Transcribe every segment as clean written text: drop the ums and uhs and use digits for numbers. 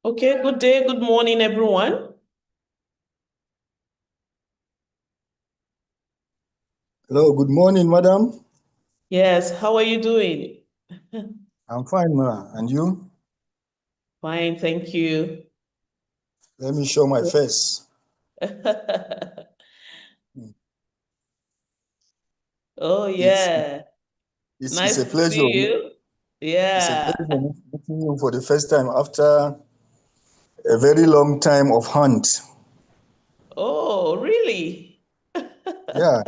Okay, good day, good morning, everyone. Hello, good morning, madam. Yes, how are you doing? I'm fine, ma. And you? Fine, thank you. Let me show my face. Oh, It's yeah. it's Nice a to pleasure. see you. It's a Yeah. pleasure meeting you for the first time after a very long time of hunt. Oh, really? Yeah,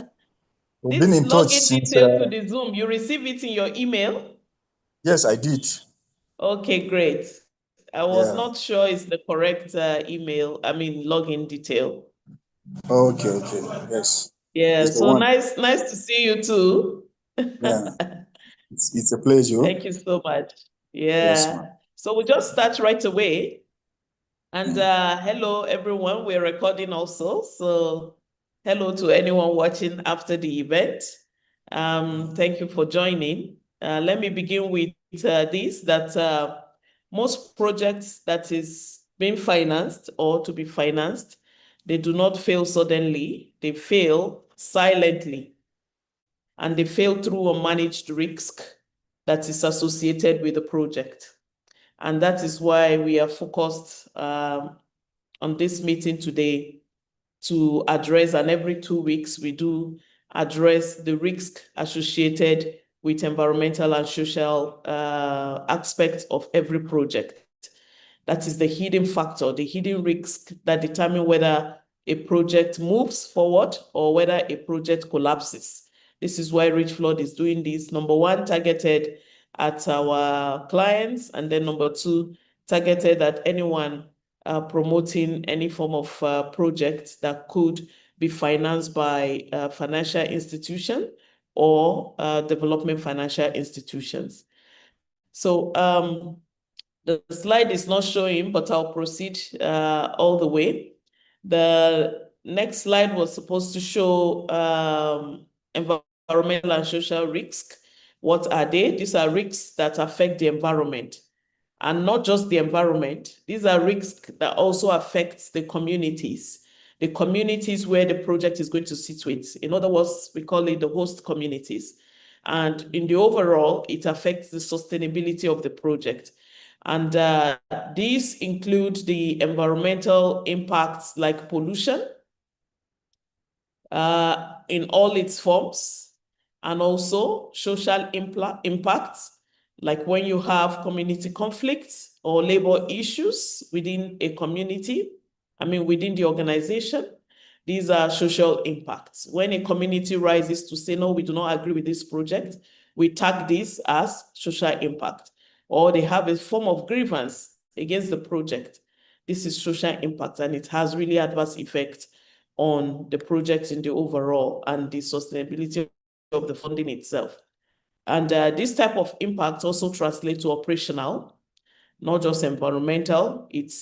we've been This in touch login since. detail to the Zoom, you receive it in your email? Yes, I did. Okay, great. I was Yeah. not sure it's the correct login detail. Okay. Yes, Yeah, it's the so one. nice to see you too. Yeah, it's a pleasure. Thank you so much. Yes, ma'am. Yeah. So we'll just start right away. And hello, everyone. We're recording also. So hello to anyone watching after the event. Thank you for joining. Let me begin with this, that most projects that is being financed or to be financed, they do not fail suddenly. They fail silently, and they fail through a managed risk that is associated with the project. And that is why we are focused on this meeting today to address, and every 2 weeks we do address the risk associated with environmental and social aspects of every project. That is the hidden factor, the hidden risk that determine whether a project moves forward or whether a project collapses. This is why Richflood is doing this. Number one, targeted at our clients, and then number two, targeted at anyone promoting any form of project that could be financed by a financial institution or development financial institutions. So the slide is not showing, but I'll proceed all the way. The next slide was supposed to show environmental and social risks. What are they? These are risks that affect the environment. And not just the environment. These are risks that also affect the communities where the project is going to situate. In other words, we call it the host communities. And in the overall, it affects the sustainability of the project. And these include the environmental impacts like pollution in all its forms, and also social impacts, like when you have community conflicts or labor issues within a community, within the organization. These are social impacts. When a community rises to say, no, we do not agree with this project, we tag this as social impact. Or they have a form of grievance against the project. This is social impact, and it has really adverse effects on the project in the overall and the sustainability of the funding itself. And this type of impact also translates to operational, not just environmental. It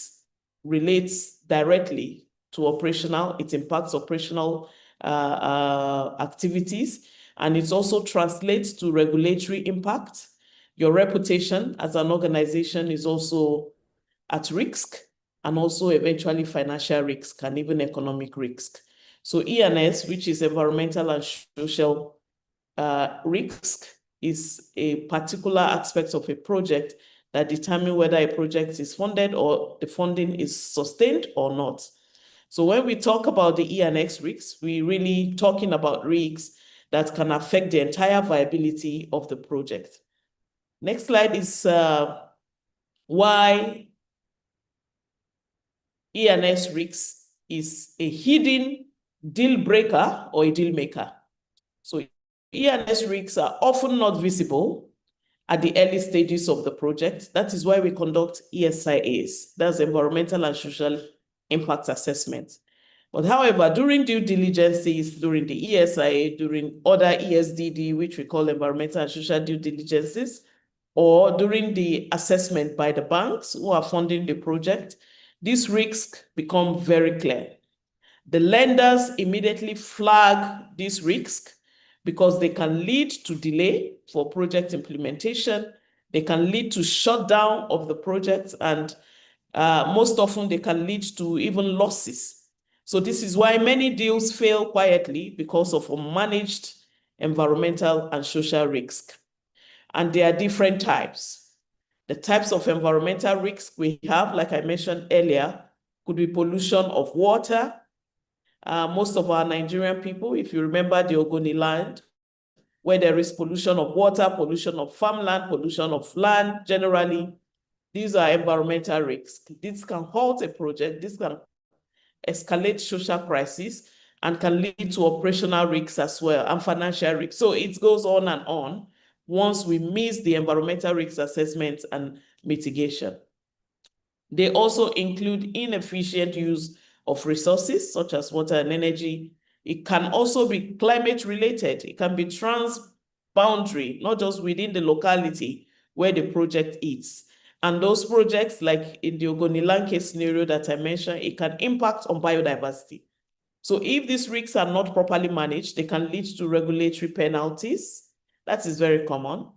relates directly to operational. It impacts operational activities, and it also translates to regulatory impact. Your reputation as an organization is also at risk, and also eventually financial risk and even economic risk. So E&S, which is environmental and social risk, is a particular aspect of a project that determine whether a project is funded or the funding is sustained or not. So when we talk about the E&X risks, we're really talking about risks that can affect the entire viability of the project. Next slide is why E&S risks is a hidden deal breaker or a deal maker. So E&S risks are often not visible at the early stages of the project. That is why we conduct ESIAs, that's environmental and social impact assessment. But however, during due diligences, during the ESIA, during other ESDD, which we call environmental and social due diligences, or during the assessment by the banks who are funding the project, these risks become very clear. The lenders immediately flag this risk because they can lead to delay for project implementation. They can lead to shutdown of the project, and Most often they can lead to even losses. So this is why many deals fail quietly because of unmanaged environmental and social risk. And there are different types. The types of environmental risk we have, like I mentioned earlier, could be pollution of water. Most of our Nigerian people, if you remember the Ogoni land, where there is pollution of water, pollution of farmland, pollution of land generally, these are environmental risks. This can halt a project, this can escalate social crisis, and can lead to operational risks as well, and financial risks. So it goes on and on once we miss the environmental risk assessment and mitigation. They also include inefficient use of resources such as water and energy. It can also be climate related. It can be transboundary, not just within the locality where the project is. And those projects, like in the Ogoniland case scenario that I mentioned, it can impact on biodiversity. So if these risks are not properly managed, they can lead to regulatory penalties. That is very common.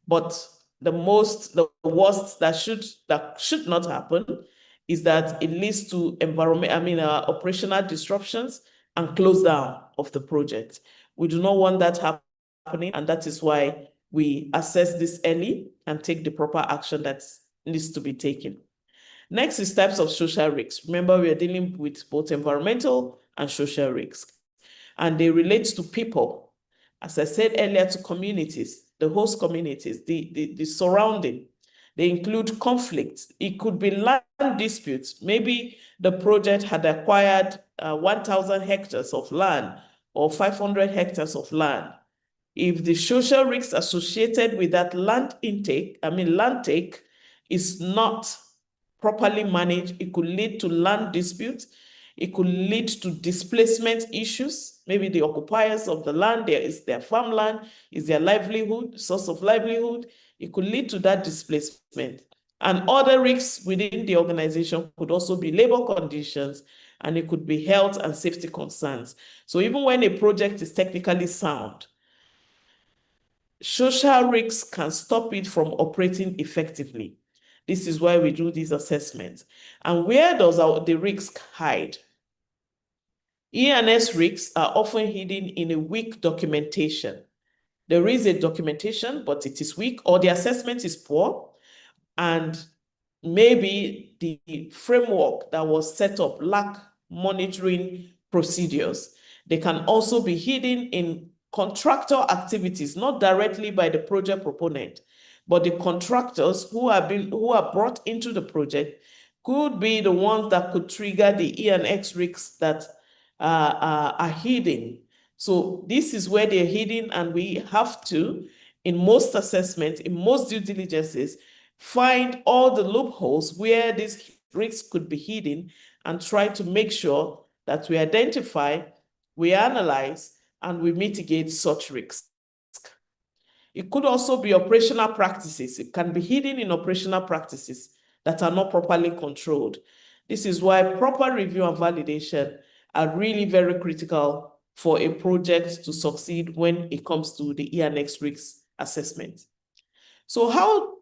But the worst that should not happen is that it leads to operational disruptions and close down of the project. We do not want that happening, and that is why we assess this early and take the proper action that needs to be taken. Next is types of social risks. Remember, we are dealing with both environmental and social risks, and they relate to people. As I said earlier, to communities, the host communities, the surrounding. They include conflict. It could be land disputes. Maybe the project had acquired 1,000 hectares of land or 500 hectares of land. If the social risks associated with that land take is not properly managed, it could lead to land disputes. It could lead to displacement issues. Maybe the occupiers of the land, is their farmland, is their livelihood, source of livelihood. It could lead to that displacement. And other risks within the organization could also be labor conditions, and it could be health and safety concerns. So even when a project is technically sound, social risks can stop it from operating effectively. This is why we do these assessments. And where does the risk hide? E&S risks are often hidden in a weak documentation. There is a documentation, but it is weak, or the assessment is poor, and maybe the framework that was set up lack monitoring procedures. They can also be hidden in contractor activities, not directly by the project proponent, but the contractors who are brought into the project could be the ones that could trigger the E&X risks that are hidden. So this is where they're hidden, and we have to, in most assessments, in most due diligences, find all the loopholes where these risks could be hidden and try to make sure that we identify, we analyze, and we mitigate such risks. It could also be operational practices. It can be hidden in operational practices that are not properly controlled. This is why proper review and validation are really very critical for a project to succeed when it comes to the E&X risk assessment. So how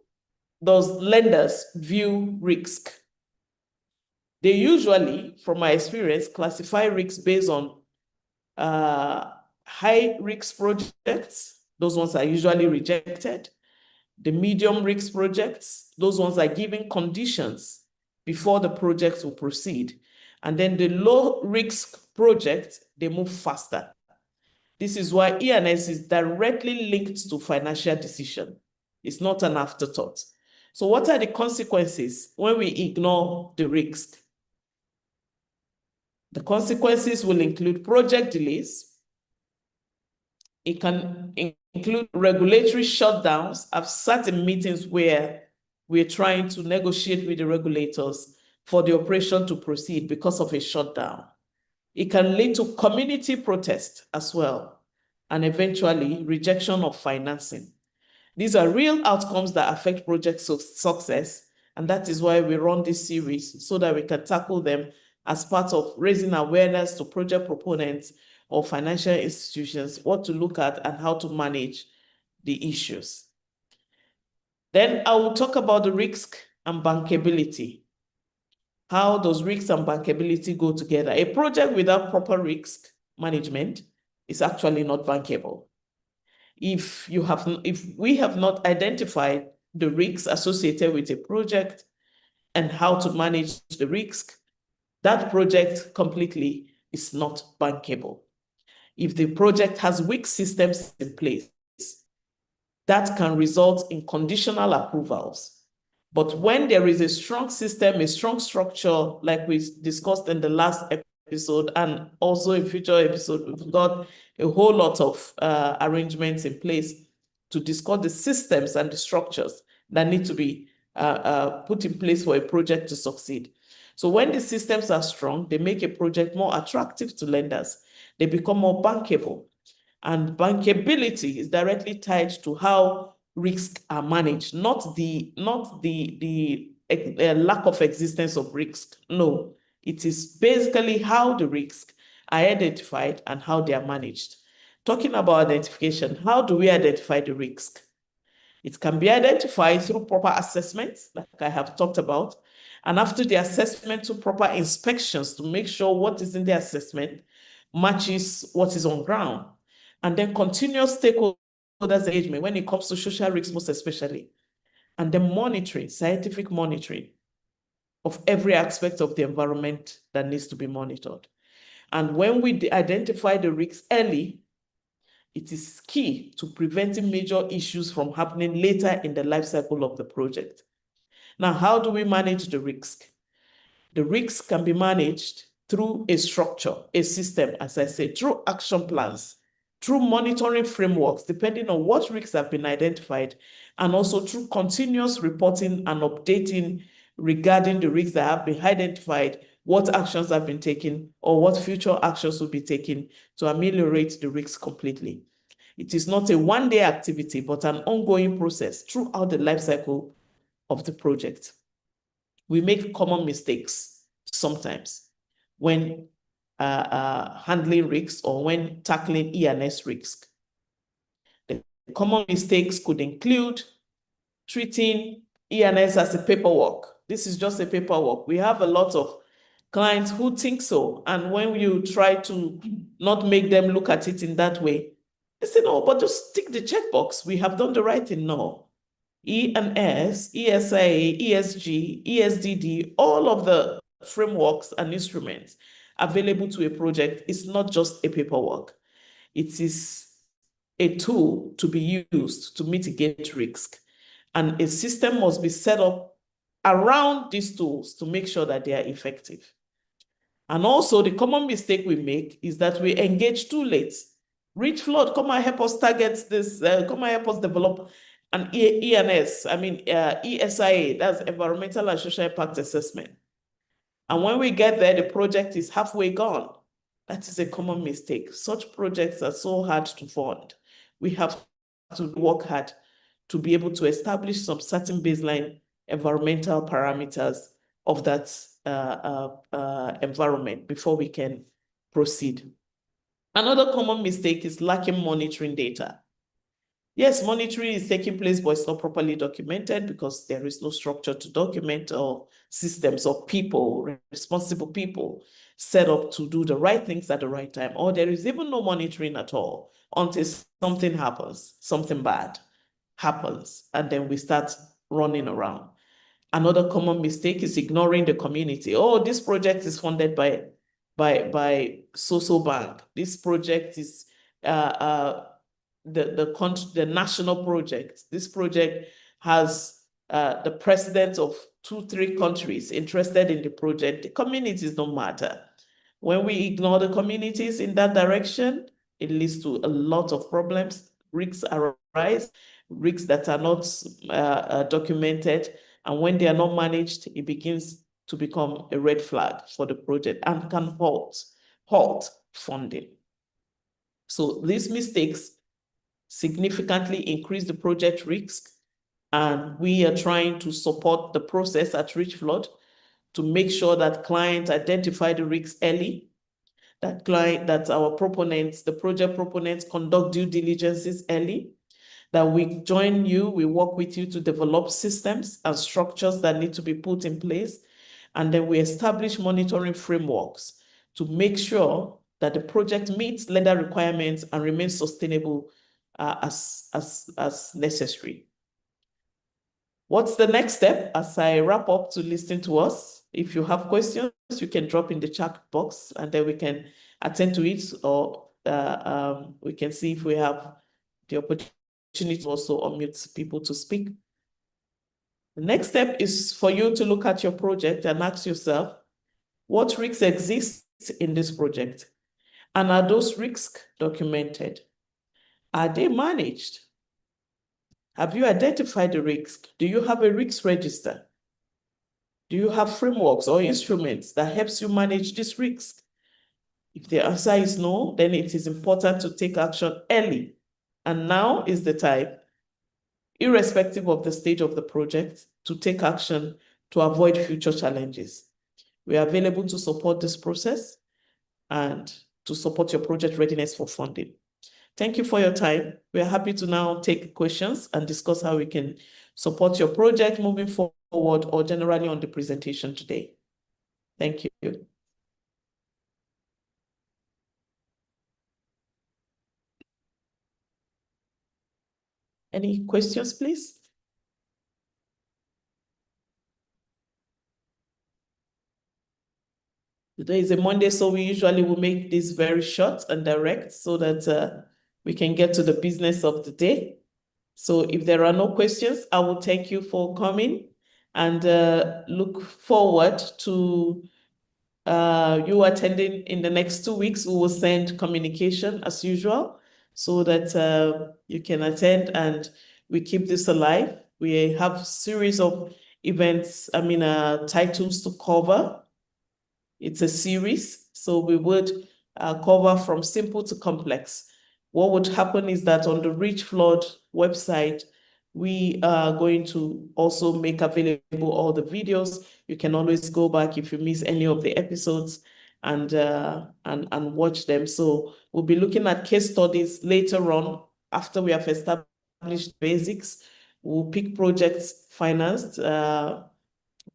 does lenders view risk? They usually, from my experience, classify risks based on high risk projects. Those ones are usually rejected. The medium risk projects, those ones are given conditions before the project will proceed. And then the low risk project, they move faster. This is why E&S is directly linked to financial decision. It's not an afterthought. So what are the consequences when we ignore the risk? The consequences will include project delays. It can include regulatory shutdowns. I've sat in meetings where we're trying to negotiate with the regulators for the operation to proceed because of a shutdown. It can lead to community protest as well, and eventually rejection of financing. These are real outcomes that affect project success, and that is why we run this series, so that we can tackle them as part of raising awareness to project proponents or financial institutions, what to look at and how to manage the issues. Then I will talk about the risk and bankability. How does risk and bankability go together? A project without proper risk management is actually not bankable. If we have not identified the risks associated with a project and how to manage the risk, that project completely is not bankable. If the project has weak systems in place, that can result in conditional approvals. But when there is a strong system, a strong structure, like we discussed in the last episode, and also in future episode, we've got a whole lot of arrangements in place to discuss the systems and the structures that need to be put in place for a project to succeed. So when the systems are strong, they make a project more attractive to lenders. They become more bankable. And bankability is directly tied to how risks are managed, not the lack of existence of risk. No, it is basically how the risks are identified and how they are managed. Talking about identification, how do we identify the risk? It can be identified through proper assessments, like I have talked about, and after the assessment, to proper inspections to make sure what is in the assessment matches what is on ground. And then continuous stakeholders engagement when it comes to social risks, most especially. And then monitoring, scientific monitoring of every aspect of the environment that needs to be monitored. And when we identify the risks early, it is key to preventing major issues from happening later in the life cycle of the project. Now, how do we manage the risk? The risk can be managed through a structure, a system, as I said, through action plans, through monitoring frameworks, depending on what risks have been identified, and also through continuous reporting and updating regarding the risks that have been identified, what actions have been taken, or what future actions will be taken to ameliorate the risks completely. It is not a one-day activity, but an ongoing process throughout the life cycle of the project. We make common mistakes sometimes when handling risks or when tackling E&S risk. The common mistakes could include treating E&S as a paperwork. This is just a paperwork. We have a lot of clients who think so. And when you try to not make them look at it in that way, they say, no, but just tick the checkbox. We have done the right thing. No. E&S, ESIA, ESG, ESDD, all of the frameworks and instruments available to a project is not just a paperwork. It is a tool to be used to mitigate risk. And a system must be set up around these tools to make sure that they are effective. And also, the common mistake we make is that we engage too late. Richflood, come and help us target this, come and help us develop an ESMS, ESIA, that's Environmental and Social Impact Assessment. And when we get there, the project is halfway gone. That is a common mistake. Such projects are so hard to fund. We have to work hard to be able to establish some certain baseline environmental parameters of that environment before we can proceed. Another common mistake is lacking monitoring data. Yes, monitoring is taking place, but it's not properly documented because there is no structure to document or systems or people, responsible people set up to do the right things at the right time. Or there is even no monitoring at all until something happens, something bad happens, and then we start running around. Another common mistake is ignoring the community. Oh, this project is funded by Social Bank. This project is the national project. This project has the president of 2-3 countries interested in the project. The communities don't matter. When we ignore the communities in that direction, it leads to a lot of problems. Risks arise, risks that are not documented. And when they are not managed, it begins to become a red flag for the project and can halt funding. So these mistakes significantly increase the project risk, and we are trying to support the process at Richflood to make sure that clients identify the risks early, that our proponents, the project proponents, conduct due diligences early, that we join you, we work with you to develop systems and structures that need to be put in place, And then we establish monitoring frameworks to make sure that the project meets lender requirements and remains sustainable as necessary. What's the next step as I wrap up to listen to us? If you have questions, you can drop in the chat box and then we can attend to it, or we can see if we have the opportunity to also unmute people to speak. The next step is for you to look at your project and ask yourself, what risks exist in this project? And are those risks documented? Are they managed? Have you identified the risk? Do you have a risk register? Do you have frameworks or instruments that helps you manage this risk? If the answer is no, then it is important to take action early. And now is the time, irrespective of the stage of the project, to take action to avoid future challenges. We are available to support this process and to support your project readiness for funding. Thank you for your time. We are happy to now take questions and discuss how we can support your project moving forward or generally on the presentation today. Thank you. Any questions, please? Today is a Monday, so we usually will make this very short and direct so that we can get to the business of the day. So if there are no questions, I will thank you for coming and look forward to you attending in the next 2 weeks. We will send communication as usual so that you can attend and we keep this alive. We have a series of events, titles to cover. It's a series, so we would cover from simple to complex. What would happen is that on the Richflood website, we are going to also make available all the videos. You can always go back if you miss any of the episodes and watch them. So we'll be looking at case studies later on after we have established basics. We'll pick projects financed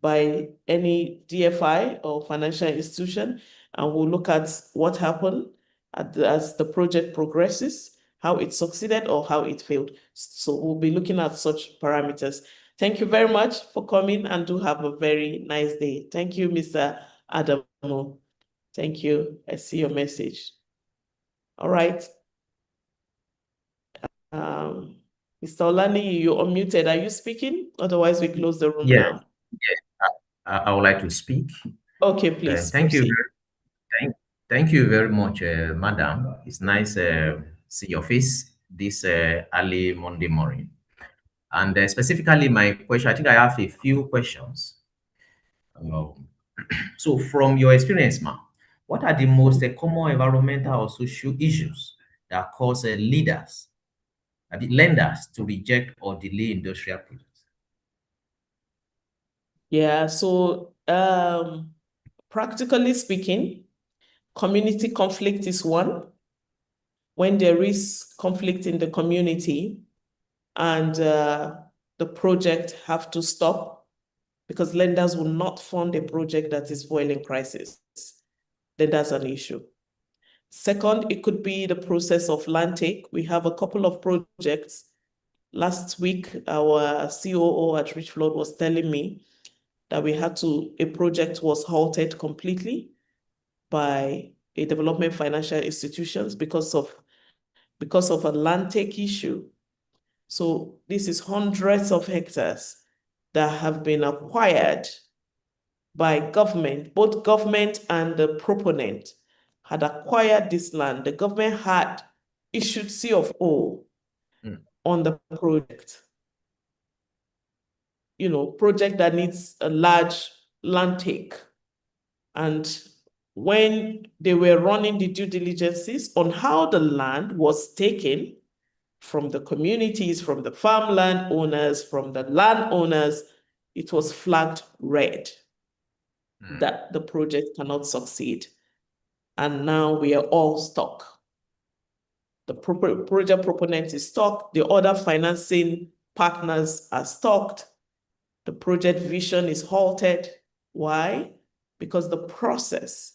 by any DFI or financial institution, and we'll look at what happened as the project progresses, how it succeeded or how it failed. So we'll be looking at such parameters. Thank you very much for coming and do have a very nice day. Thank you, Mr. Adamo. Thank you. I see your message. All right. Mr. Olani, you're unmuted. Are you speaking? Otherwise, we close the room now. I would like to speak. Okay, please. Thank you very much, madam. It's nice to see your face this early Monday morning. And specifically, my question, I think I have a few questions. So from your experience, ma'am, what are the most common environmental or social issues that cause lenders to reject or delay industrial projects? Yeah, so practically speaking, community conflict is one. When there is conflict in the community and the project have to stop because lenders will not fund a project that is boiling crisis, then that's an issue. Second, it could be the process of land take. We have a couple of projects. Last week, our COO at Richflood was telling me that a project was halted completely by a development financial institutions because of a land take issue. So this is hundreds of hectares that have been acquired by government. Both government and the proponent had acquired this land. The government had issued C of O on the project. Project that needs a large land take. And when they were running the due diligences on how the land was taken from the communities, from the farmland owners, from the landowners, it was flagged red that the project cannot succeed. And now we are all stuck. The project proponent is stuck. The other financing partners are stuck. The project vision is halted. Why? Because the process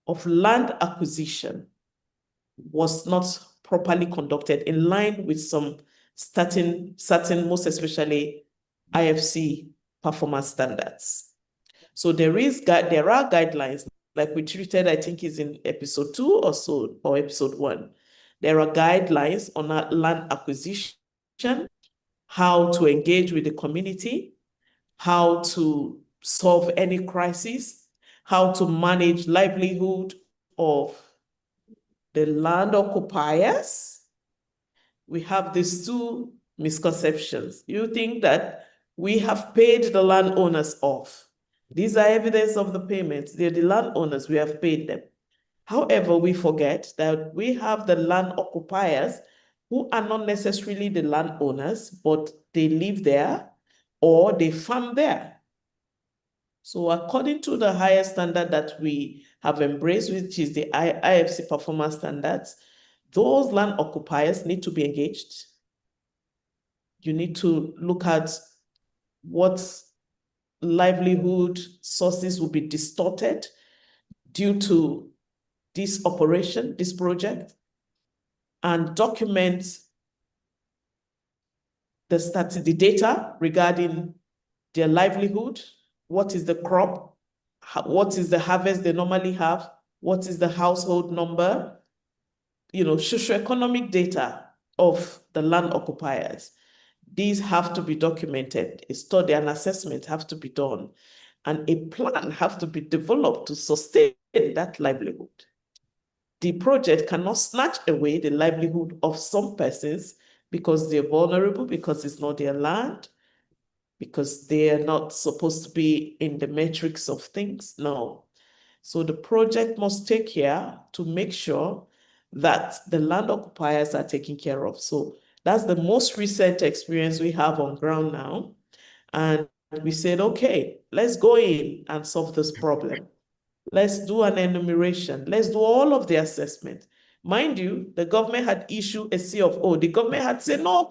of land acquisition was not properly conducted in line with some certain, most especially IFC performance standards. So there are guidelines, like we treated, I think is in episode 2 or so, or episode 1. There are guidelines on land acquisition, how to engage with the community, how to solve any crisis, how to manage livelihood of the land occupiers. We have these two misconceptions. You think that we have paid the landowners off. These are evidence of the payments. They're the landowners, we have paid them. However, we forget that we have the land occupiers who are not necessarily the landowners, but they live there or they farm there. So according to the higher standard that we have embraced, which is the IFC performance standards, those land occupiers need to be engaged. You need to look at what livelihood sources will be distorted due to this operation, this project, and document the data regarding their livelihood. What is the crop? What is the harvest they normally have? What is the household number? Socioeconomic data of the land occupiers. These have to be documented. A study and assessment have to be done, and a plan have to be developed to sustain that livelihood. The project cannot snatch away the livelihood of some persons because they're vulnerable, because it's not their land, because they are not supposed to be in the metrics of things. No. So the project must take care to make sure that the land occupiers are taken care of. So that's the most recent experience we have on ground now. And we said, okay, let's go in and solve this problem. Let's do an enumeration. Let's do all of the assessment. Mind you, the government had issued a CFO. The government had said, no,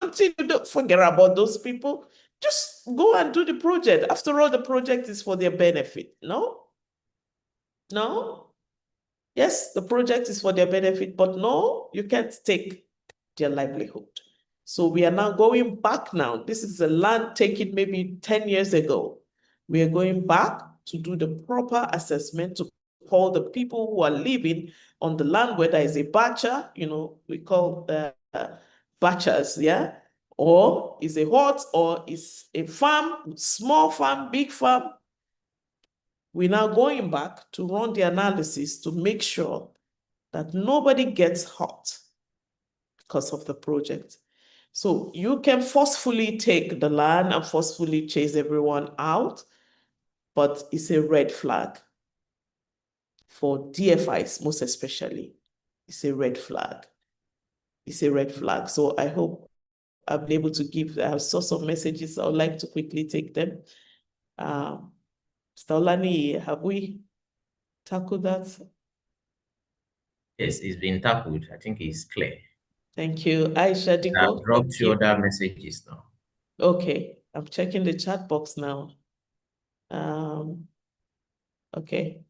continue, don't forget about those people. Just go and do the project. After all, the project is for their benefit. No? Yes, the project is for their benefit, but no, you can't take their livelihood. So we are now going back now. This is a land taken maybe 10 years ago. We are going back to do the proper assessment, to call the people who are living on the land, whether it's a batcher, we call batchers, yeah? Or is a hut, or is a farm, small farm, big farm. We're now going back to run the analysis to make sure that nobody gets hurt because of the project. So you can forcefully take the land and forcefully chase everyone out, but it's a red flag for DFIs, most especially. It's a red flag. It's a red flag. So I hope I've been able to I have sorts of messages. I would like to quickly take them. Staulani, have we tackled that? Yes, it's been tackled. I think it's clear. Thank you. Aisha Diko. I've dropped your other messages now. Okay, I'm checking the chat box now. Okay.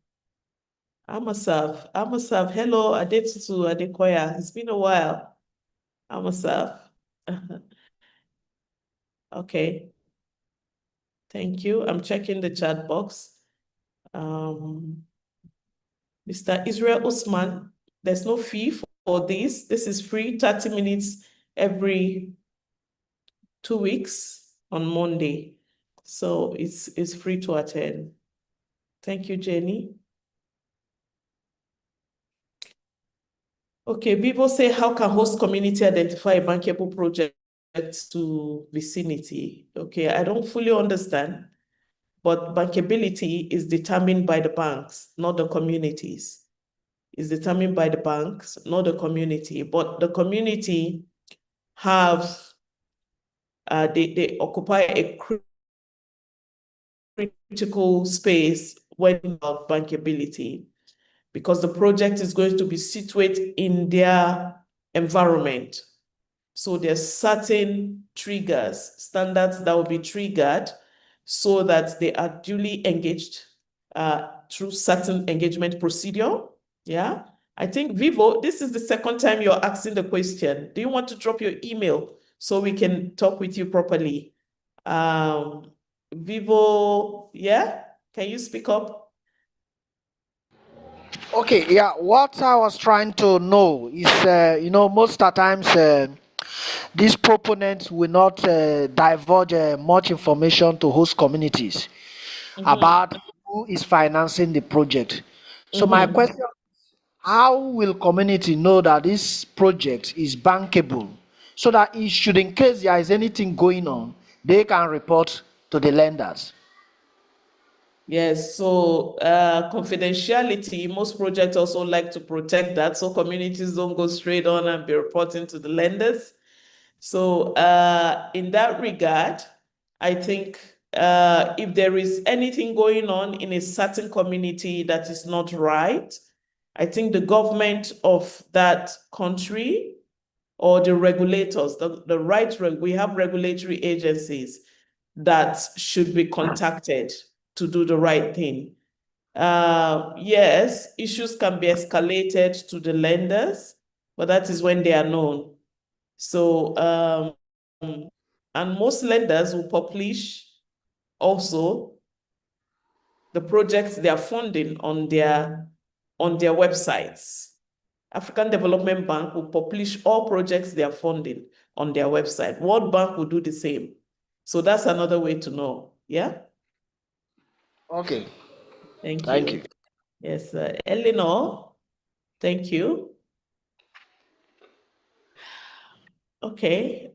Amasaf, hello, Adetutu, Adekoya. It's been a while. Amasaf. Okay. Thank you. I'm checking the chat box. Mr. Israel Usman, there's no fee for this. This is free, 30 minutes every 2 weeks on Monday. So it's free to attend. Thank you, Jenny. Okay, Vivo say, how can host community identify a bankable project to vicinity? Okay, I don't fully understand, but bankability is determined by the banks, not the communities. It's determined by the banks, not the community, but the community have, they occupy a critical space when about bankability, because the project is going to be situated in their environment. So there's certain triggers, standards that will be triggered so that they are duly engaged through certain engagement procedure. Yeah, I think Vivo, this is the second time you're asking the question. Do you want to drop your email so we can talk with you properly? Vivo, yeah, can you speak up? Okay, yeah, what I was trying to know is, most of the times these proponents will not divulge much information to host communities about who is financing the project. So my question, how will community know that this project is bankable so that it should, in case there is anything going on, they can report to the lenders? Yes, so confidentiality, most projects also like to protect that so communities don't go straight on and be reporting to the lenders. So in that regard, I think if there is anything going on in a certain community that is not right, I think the government of that country or the regulators, we have regulatory agencies that should be contacted to do the right thing. Yes, issues can be escalated to the lenders, but that is when they are known. So, and most lenders will publish also the projects they are funding on their websites. African Development Bank will publish all projects they are funding on their website. World Bank will do the same. So that's another way to know. Yeah. Okay. Thank Thank you. you. Yes, Eleanor, thank you. Okay,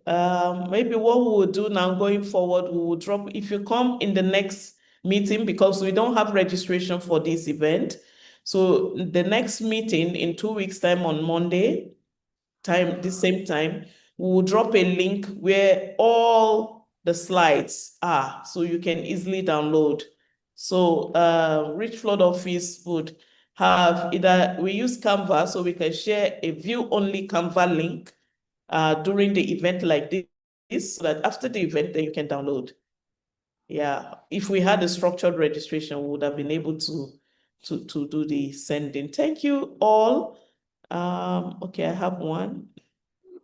maybe what we will do now going forward, we will drop, if you come in the next meeting, because we don't have registration for this event. So the next meeting in 2 weeks' time on Monday, the same time, we will drop a link where all the slides are, so you can easily download. So Richflood office would have either, we use Canva, so we can share a view-only Canva link during the event like this, so that after the event, then you can download. Yeah, if we had a structured registration, we would have been able to do the sending. Thank you all. Okay, I have one.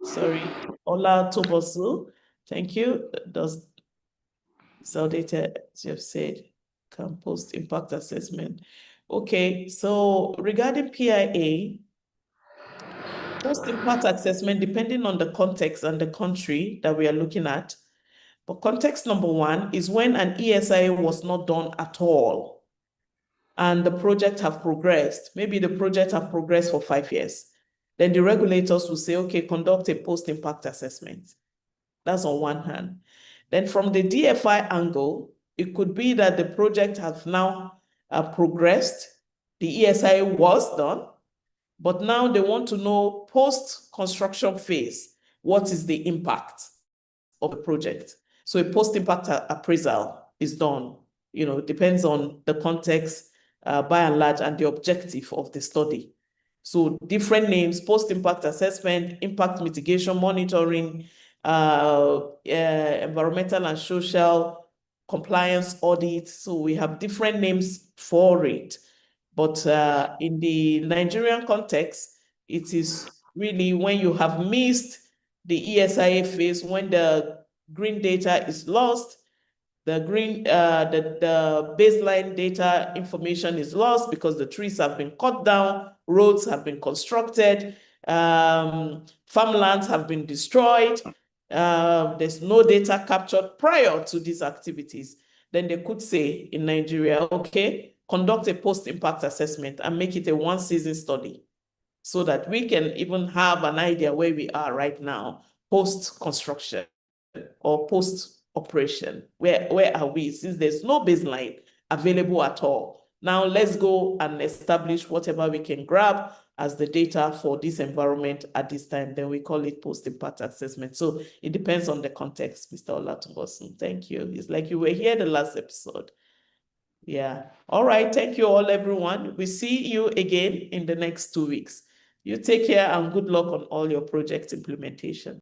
Sorry, Ola Tobosu. Thank you. Does cell data, as you have said, can post impact assessment. Okay, so regarding PIA, post-impact assessment, depending on the context and the country that we are looking at. But context number one is when an ESIA was not done at all and the project have progressed. Maybe the project have progressed for 5 years. Then the regulators will say, okay, conduct a post-impact assessment. That's on one hand. Then from the DFI angle, it could be that the project has now progressed. The ESIA was done, but now they want to know post-construction phase, what is the impact of the project? So a post-impact appraisal is done. It depends on the context by and large and the objective of the study. So different names: post-impact assessment, impact mitigation monitoring, environmental and social compliance audit. So we have different names for it. But in the Nigerian context, it is really when you have missed the ESIA phase, when the green data is lost, the baseline data information is lost because the trees have been cut down, roads have been constructed, farmlands have been destroyed, there's no data captured prior to these activities. Then they could say in Nigeria, okay, conduct a post-impact assessment and make it a one-season study so that we can even have an idea where we are right now, post-construction or post-operation. Where are we? Since there's no baseline available at all. Now let's go and establish whatever we can grab as the data for this environment at this time. Then we call it post-impact assessment. So it depends on the context, Mr. Olatunbosun. Thank you. It's like you were here the last episode. Yeah. All right. Thank you all, everyone. We see you again in the next 2 weeks. You take care and good luck on all your project implementation.